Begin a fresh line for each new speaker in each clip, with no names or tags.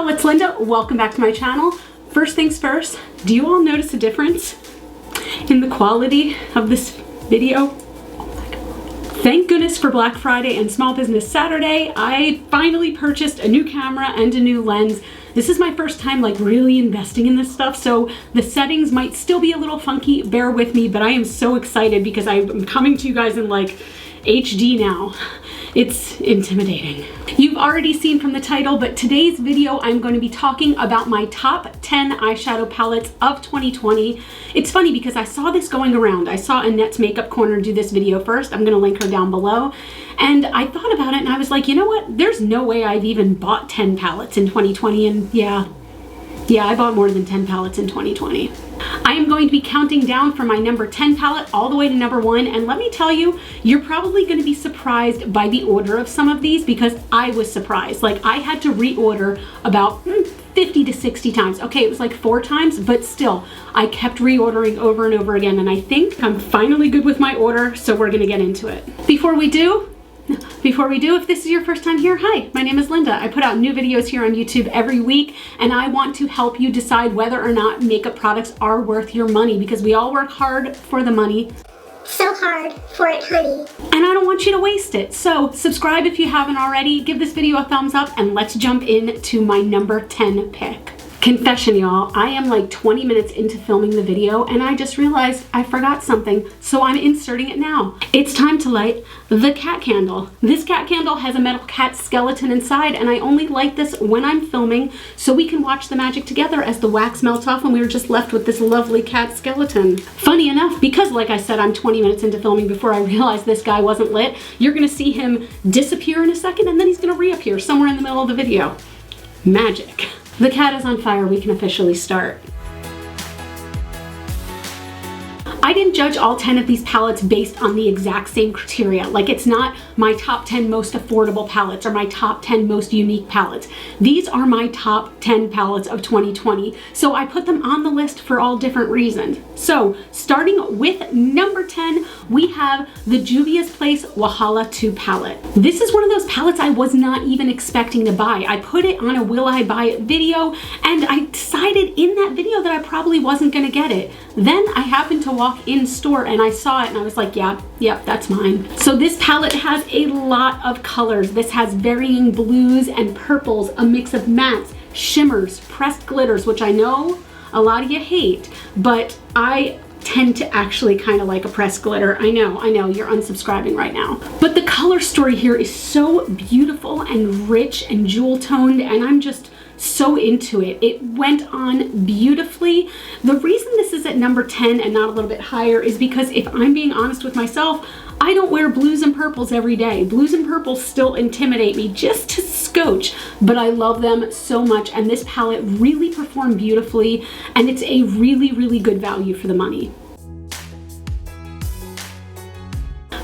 y'all, it's Linda. Welcome back to my channel. First things first, do you all notice a difference in the quality of this video? Thank goodness for Black Friday and Small Business Saturday. I finally purchased a new camera and a new lens. This is my first time like really investing in this stuff, so the settings might still be a little funky. Bear with me, but I am so excited because I'm coming to you guys in like HD now. It's intimidating. You've already seen from the title, but today's video I'm going to be talking about my top 10 eyeshadow palettes of 2020. It's funny because I saw this going around. I saw Annette's Makeup Corner do this video first. I'm going to link her down below. And I thought about it and I was like, you know what? There's no way I've even bought 10 palettes in 2020. And yeah, I bought more than 10 palettes in 2020. I am going to be counting down from my number 10 palette all the way to number 1, and let me tell you, you're probably going to be surprised by the order of some of these because I was surprised. Like, I had to reorder about 50 to 60 times. Okay, it was like 4 times, but still, I kept reordering over and over again, and I think I'm finally good with my order, so we're going to get into it. Before we do, if this is your first time here, hi, my name is Linda. I put out new videos here on YouTube every week, and I want to help you decide whether or not makeup products are worth your money, because we all work hard for the money.
So hard for it, honey.
And I don't want you to waste it. So subscribe if you haven't already, give this video a thumbs up, and let's jump into my number 10 pick. Confession, y'all, I am like 20 minutes into filming the video and I just realized I forgot something, so I'm inserting it now. It's time to light the cat candle. This cat candle has a metal cat skeleton inside, and I only light this when I'm filming so we can watch the magic together as the wax melts off and we were just left with this lovely cat skeleton. Funny enough, because like I said, I'm 20 minutes into filming before I realized this guy wasn't lit, you're gonna see him disappear in a second and then he's gonna reappear somewhere in the middle of the video. Magic. The cat is on fire, we can officially start. I didn't judge all 10 of these palettes based on the exact same criteria. Like, it's not my top 10 most affordable palettes or my top 10 most unique palettes. These are my top 10 palettes of 2020. So I put them on the list for all different reasons. So starting with number 10, we have the Juvias Place Wahala 2 palette. This is one of those palettes I was not even expecting to buy. I put it on a will I buy it video, and I decided in that video that I probably wasn't gonna get it. Then I happened to walk in store and I saw it and I was like, yep, that's mine. So this palette has a lot of colors. This has varying blues and purples, a mix of mattes, shimmers, pressed glitters, which I know a lot of you hate, but I tend to actually kind of like a pressed glitter. I know, you're unsubscribing right now. But the color story here is so beautiful and rich and jewel toned, and I'm just so into it. It went on beautifully. The reason this is at number 10 and not a little bit higher is because if I'm being honest with myself, I don't wear blues and purples every day. Blues and purples still intimidate me just a scotch, but I love them so much, and this palette really performed beautifully, and it's a really, really good value for the money.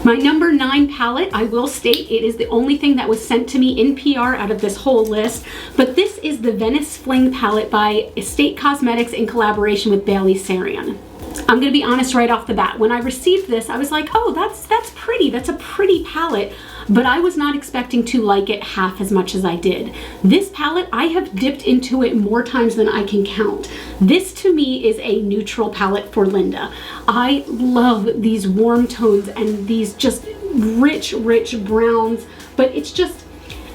My number 9 palette, I will state, it is the only thing that was sent to me in PR out of this whole list, but this is the Venice Fling palette by Estate Cosmetics in collaboration with Bailey Sarian. I'm gonna be honest right off the bat. When I received this, I was like, oh, that's pretty. That's a pretty palette, but I was not expecting to like it half as much as I did. This palette, I have dipped into it more times than I can count. This to me is a neutral palette for Linda. I love these warm tones and these just rich browns, but it's just,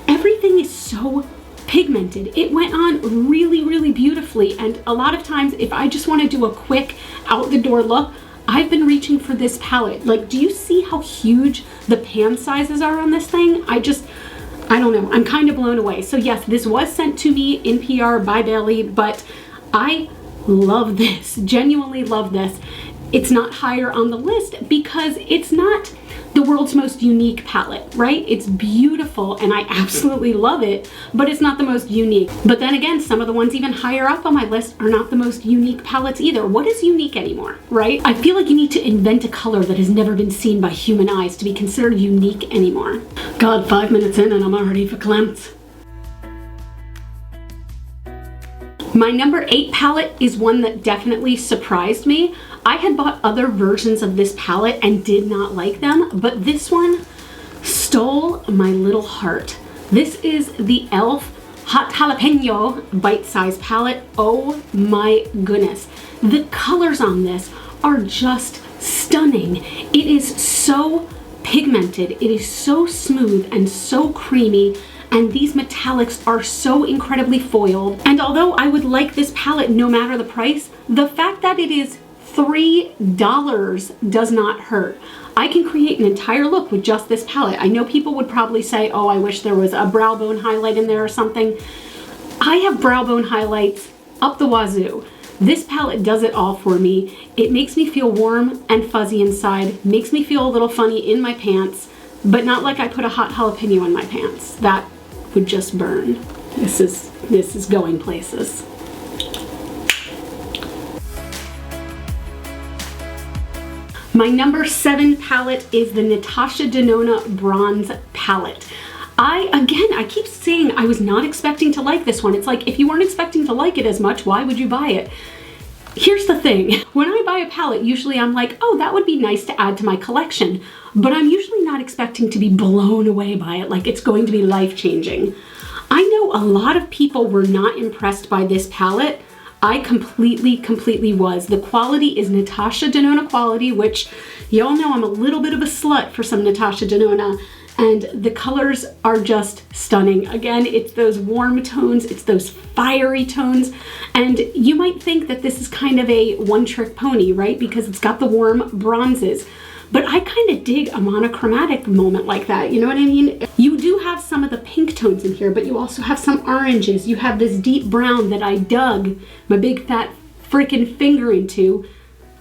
everything is so pigmented. It went on really, really beautifully, and a lot of times if I just want to do a quick out the door look, I've been reaching for this palette. Like, do you see how huge the pan sizes are on this thing? I don't know, I'm kind of blown away. So yes, this was sent to me in PR by Bailey, but I love this, genuinely love this. It's not higher on the list because it's not the world's most unique palette, right? It's beautiful and I absolutely love it, but it's not the most unique. But then again, some of the ones even higher up on my list are not the most unique palettes either. What is unique anymore, right? I feel like you need to invent a color that has never been seen by human eyes to be considered unique anymore. God, 5 minutes in and I'm already verklempt. My number 8 palette is one that definitely surprised me. I had bought other versions of this palette and did not like them, but this one stole my little heart. This is the e.l.f. Hot Jalapeno bite-sized palette. Oh my goodness. The colors on this are just stunning. It is so pigmented. It is so smooth and so creamy. And these metallics are so incredibly foiled. And although I would like this palette no matter the price, the fact that it is $3 does not hurt. I can create an entire look with just this palette. I know people would probably say, oh, I wish there was a brow bone highlight in there or something. I have brow bone highlights up the wazoo. This palette does it all for me. It makes me feel warm and fuzzy inside, makes me feel a little funny in my pants, but not like I put a hot jalapeno in my pants. That would just burn. This is going places. My number 7 palette is the Natasha Denona Bronze Palette. I keep saying I was not expecting to like this one. It's like, if you weren't expecting to like it as much, why would you buy it? Here's the thing. When I buy a palette, usually I'm like, oh, that would be nice to add to my collection. But I'm usually not expecting to be blown away by it, like it's going to be life-changing. I know a lot of people were not impressed by this palette. I completely was. The quality is Natasha Denona quality, which y'all know I'm a little bit of a slut for some Natasha Denona, and the colors are just stunning. Again, it's those warm tones, it's those fiery tones, and you might think that this is kind of a one-trick pony, right? Because it's got the warm bronzes. But I kind of dig a monochromatic moment like that, you know what I mean? You do have some of the pink tones in here, but you also have some oranges. You have this deep brown that I dug my big fat freaking finger into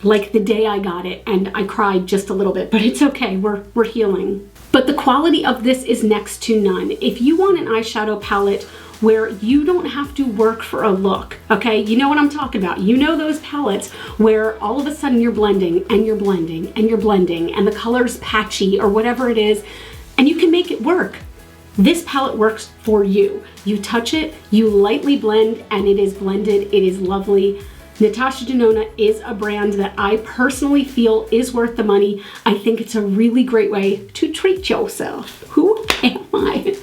like the day I got it, and I cried just a little bit, but it's okay, we're healing. But the quality of this is next to none. If you want an eyeshadow palette where you don't have to work for a look, okay? You know what I'm talking about. You know those palettes where all of a sudden you're blending and you're blending and you're blending and the color's patchy or whatever it is, and you can make it work. This palette works for you. You touch it, you lightly blend, and it is blended, it is lovely. Natasha Denona is a brand that I personally feel is worth the money. I think it's a really great way to treat yourself. Who am I?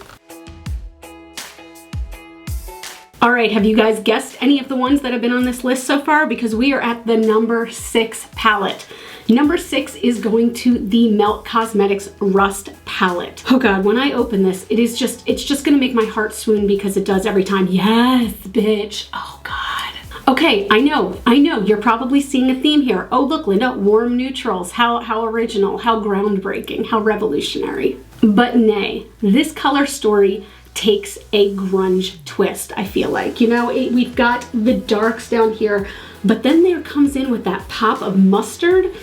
All right, have you guys guessed any of the ones that have been on this list so far? Because we are at the number 6 palette. Number 6 is going to the Melt Cosmetics Rust palette. Oh God, when I open this, it's just gonna make my heart swoon because it does every time. Yes, bitch, oh God. Okay, I know, you're probably seeing a theme here. Oh look, Linda, warm neutrals, how original, how groundbreaking, how revolutionary. But nay, this color story takes a grunge twist, I feel like. You know, we've got the darks down here, but then there comes in with that pop of mustard.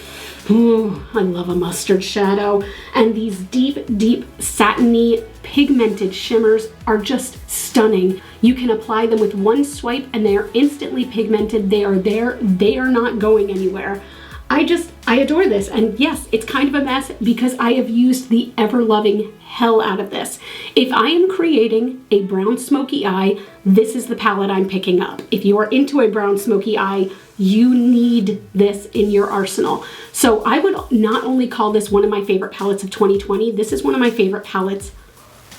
Ooh, I love a mustard shadow. And these deep, satiny, pigmented shimmers are just stunning. You can apply them with one swipe and they are instantly pigmented. They are there, they are not going anywhere. I adore this, and yes, it's kind of a mess because I have used the ever-loving hell out of this. If I am creating a brown smoky eye, this is the palette I'm picking up. If you are into a brown smoky eye, you need this in your arsenal. So I would not only call this one of my favorite palettes of 2020, this is one of my favorite palettes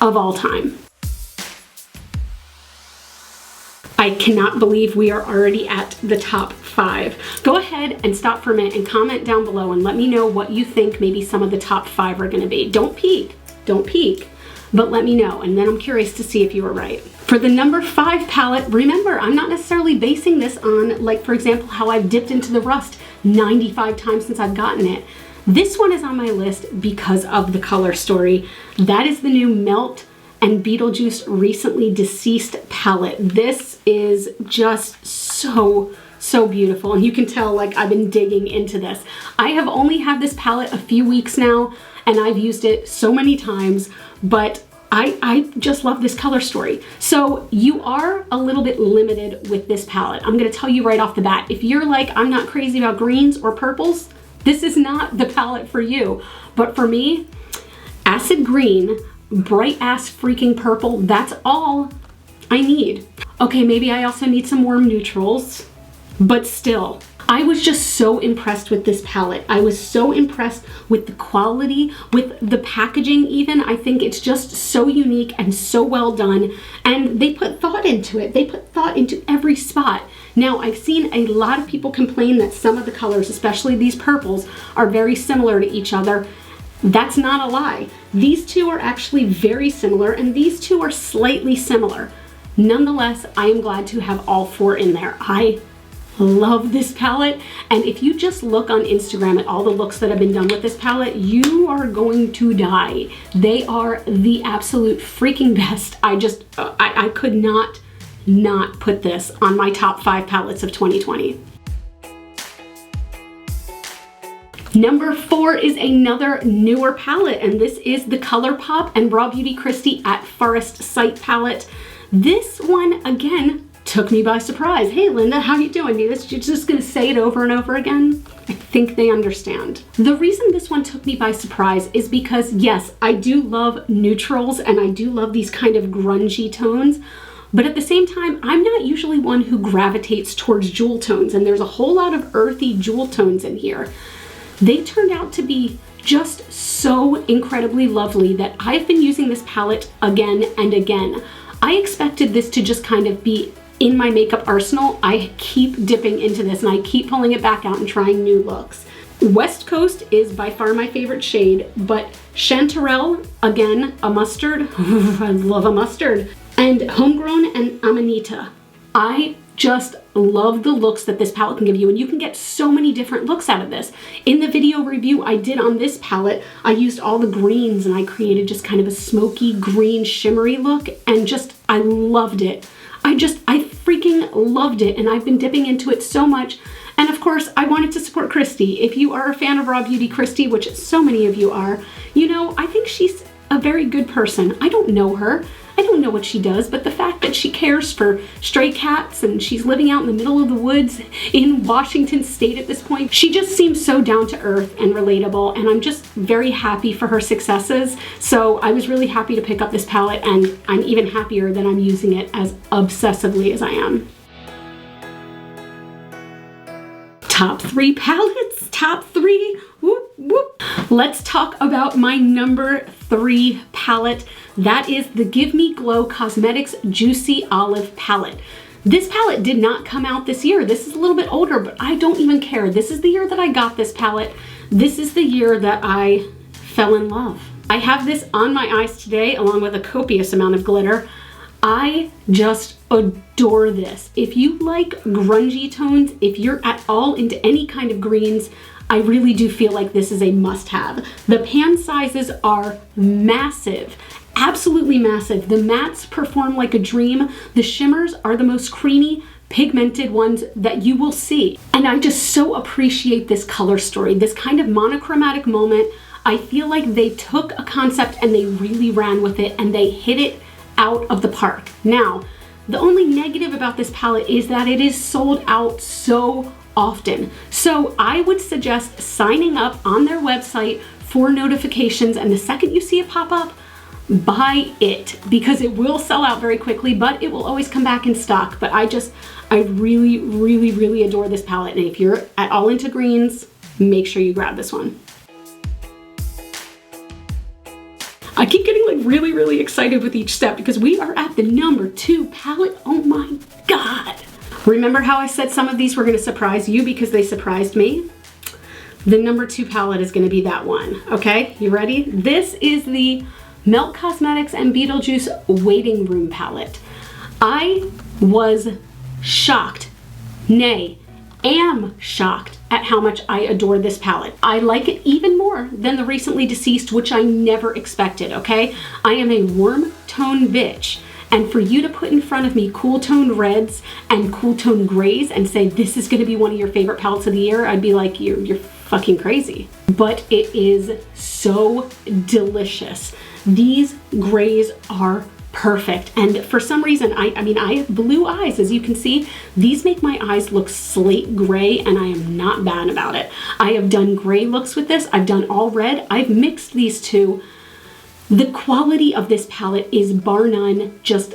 of all time. I cannot believe we are already at the top 5. Go ahead and stop for a minute and comment down below and let me know what you think maybe some of the top 5 are gonna be. Don't peek, but let me know, and then I'm curious to see if you were right. For the number 5 palette, remember, I'm not necessarily basing this on, like, for example, how I've dipped into the rust 95 times since I've gotten it. This one is on my list because of the color story. That is the new Melt and Beetlejuice Recently Deceased palette. This is just so beautiful, and you can tell like I've been digging into this. I have only had this palette a few weeks now and I've used it so many times, but I just love this color story. So you are a little bit limited with this palette. I'm gonna tell you right off the bat, if you're like, I'm not crazy about greens or purples, this is not the palette for you. But for me, acid green, bright ass freaking purple, that's all I need. Okay, maybe I also need some warm neutrals, but still, I was just so impressed with this palette. I was so impressed with the quality, with the packaging even. I think it's just so unique and so well done. And they put thought into it. They put thought into every spot. Now, I've seen a lot of people complain that some of the colors, especially these purples, are very similar to each other. That's not a lie. These two are actually very similar, and these two are slightly similar. Nonetheless, I am glad to have all four in there. I love this palette, and if you just look on Instagram at all the looks that have been done with this palette, you are going to die. They are the absolute freaking best. I could not put this on my top 5 palettes of 2020. Number 4 is another newer palette, and this is the ColourPop and Raw Beauty Kristi at Forest Sight palette. This one, again, took me by surprise. Hey Linda, how you doing? You're just gonna say it over and over again? I think they understand. The reason this one took me by surprise is because, yes, I do love neutrals and I do love these kind of grungy tones, but at the same time, I'm not usually one who gravitates towards jewel tones, and there's a whole lot of earthy jewel tones in here. They turned out to be just so incredibly lovely that I've been using this palette again and again. I expected this to just kind of be in my makeup arsenal. I keep dipping into this and I keep pulling it back out and trying new looks. West Coast is by far my favorite shade, but Chanterelle, again, a mustard. I love a mustard. And Homegrown and Amanita. I just love the looks that this palette can give you, and you can get so many different looks out of this. In the video review I did on this palette, I used all the greens and I created just kind of a smoky green shimmery look, and I loved it. I freaking loved it, and I've been dipping into it so much. And of course, I wanted to support Kristi. If you are a fan of Raw Beauty Kristi, which so many of you are, you know, I think she's a very good person. I don't know her. I don't know what she does, but the fact that she cares for stray cats and she's living out in the middle of the woods in Washington State at this point, she just seems so down to earth and relatable, and I'm just very happy for her successes. So I was really happy to pick up this palette, and I'm even happier that I'm using it as obsessively as I am. Top 3 palettes, top 3, whoop, whoop. Let's talk about my number 3 palette. That is the Give Me Glow Cosmetics Juicy Olive palette. This palette did not come out this year. This is a little bit older, but I don't even care. This is the year that I got this palette. This is the year that I fell in love. I have this on my eyes today along with a copious amount of glitter. I just adore this. If you like grungy tones, if you're at all into any kind of greens, I really do feel like this is a must-have. The pan sizes are massive, absolutely massive. The mattes perform like a dream. The shimmers are the most creamy, pigmented ones that you will see. And I just so appreciate this color story, this kind of monochromatic moment. I feel like they took a concept and they really ran with it, and they hit it out of the park. Now, the only negative about this palette is that it is sold out so often. So I would suggest signing up on their website for notifications, and the second you see it pop up, buy it, because it will sell out very quickly, but it will always come back in stock. But I really, really, really adore this palette, and if you're at all into greens, make sure you grab this one. I keep getting like really, really excited with each step because we are at the number 2 palette. Oh my God. Remember how I said some of these were gonna surprise you because they surprised me? The number 2 palette is gonna be that one, okay? You ready? This is the Melt Cosmetics and Beetlejuice Waiting Room palette. I was shocked, nay, am shocked at how much I adore this palette. I like it even more than the Recently Deceased, which I never expected, okay? I am a warm tone bitch, and for you to put in front of me cool tone reds and cool tone grays and say this is gonna be one of your favorite palettes of the year, I'd be like, you're fucking crazy. But it is so delicious. These grays are perfect, and for some reason, I mean, I have blue eyes, as you can see. These make my eyes look slate gray, and I am not bad about it. I have done gray looks with this. I've done all red. I've mixed these two. The quality of this palette is bar none just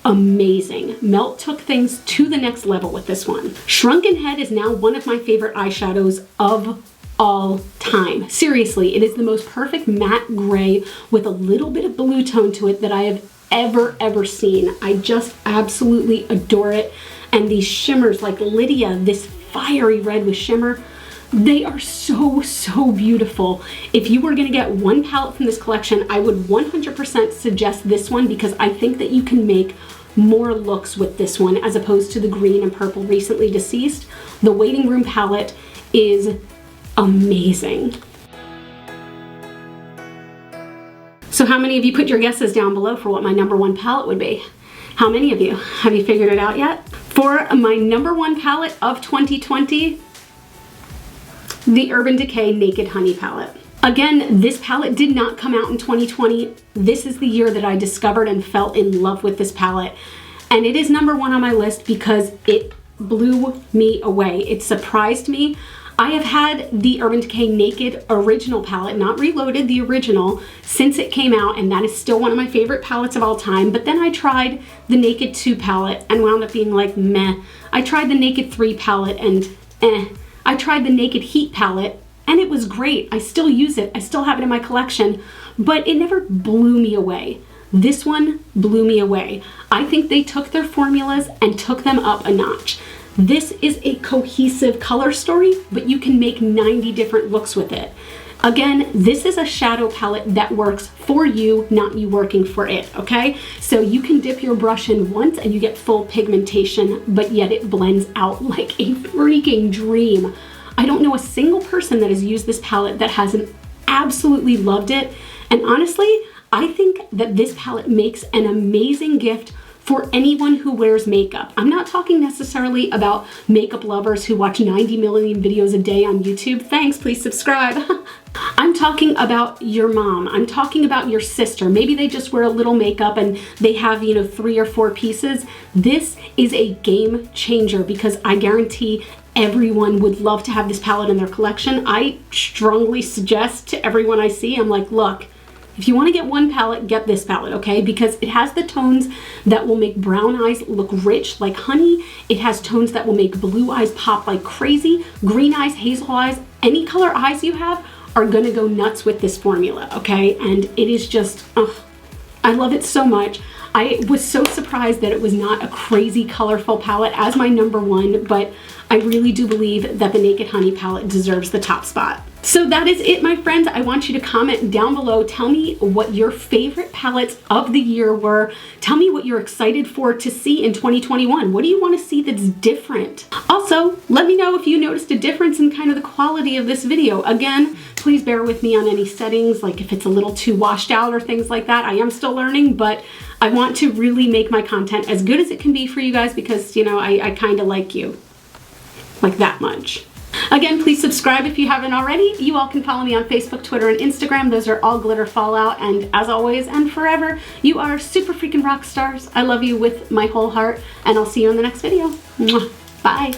amazing. Melt took things to the next level with this one. Shrunken Head is now one of my favorite eyeshadows of all time. Seriously, it is the most perfect matte gray with a little bit of blue tone to it that I have ever seen. I just absolutely adore it. And these shimmers like Lydia, this fiery red with shimmer, they are so beautiful. If you were gonna get one palette from this collection, I would 100% suggest this one because I think that you can make more looks with this one as opposed to the green and purple recently deceased. The Waiting Room palette is amazing. So how many of you put your guesses down below for what my #1 palette would be? How many of you? Have you figured it out yet? For my #1 palette of 2020, the Urban Decay Naked Honey palette. Again, this palette did not come out in 2020. This is the year that I discovered and fell in love with this palette. And it is #1 on my list because it blew me away. It surprised me. I have had the Urban Decay Naked original palette, not reloaded, the original, since it came out, and that is still one of my favorite palettes of all time. But then I tried the Naked 2 palette and wound up being like, meh. I tried the Naked 3 palette and I tried the Naked Heat palette and it was great. I still use it. I still have it in my collection, but it never blew me away. This one blew me away. I think they took their formulas and took them up a notch. This is a cohesive color story, but you can make 90 different looks with it. Again, this is a shadow palette that works for you, not you working for it, okay? So you can dip your brush in once and you get full pigmentation, but yet it blends out like a freaking dream. I don't know a single person that has used this palette that hasn't absolutely loved it. And honestly, I think that this palette makes an amazing gift for anyone who wears makeup. I'm not talking necessarily about makeup lovers who watch 90 million videos a day on YouTube. Thanks, please subscribe. I'm talking about your mom. I'm talking about your sister. Maybe they just wear a little makeup and they have, 3 or 4 pieces. This is a game changer because I guarantee everyone would love to have this palette in their collection. I strongly suggest to everyone I see, I'm like, look, if you want to get one palette, get this palette, okay? Because it has the tones that will make brown eyes look rich like honey. It has tones that will make blue eyes pop like crazy. Green eyes, hazel eyes, any color eyes you have are gonna go nuts with this formula, okay? And it is just, I love it so much. I was so surprised that it was not a crazy colorful palette as my #1, but I really do believe that the Naked Honey palette deserves the top spot. So that is it, my friends. I want you to comment down below. Tell me what your favorite palettes of the year were. Tell me what you're excited for to see in 2021. What do you want to see that's different? Also, let me know if you noticed a difference in kind of the quality of this video. Again, please bear with me on any settings, like if it's a little too washed out or things like that. I am still learning, but I want to really make my content as good as it can be for you guys because, I kind of like you. Like that much. Again, please subscribe if you haven't already. You all can follow me on Facebook, Twitter, and Instagram. Those are all GlitterFallout. And as always and forever, you are super freaking rock stars. I love you with my whole heart, and I'll see you in the next video. Mwah. Bye.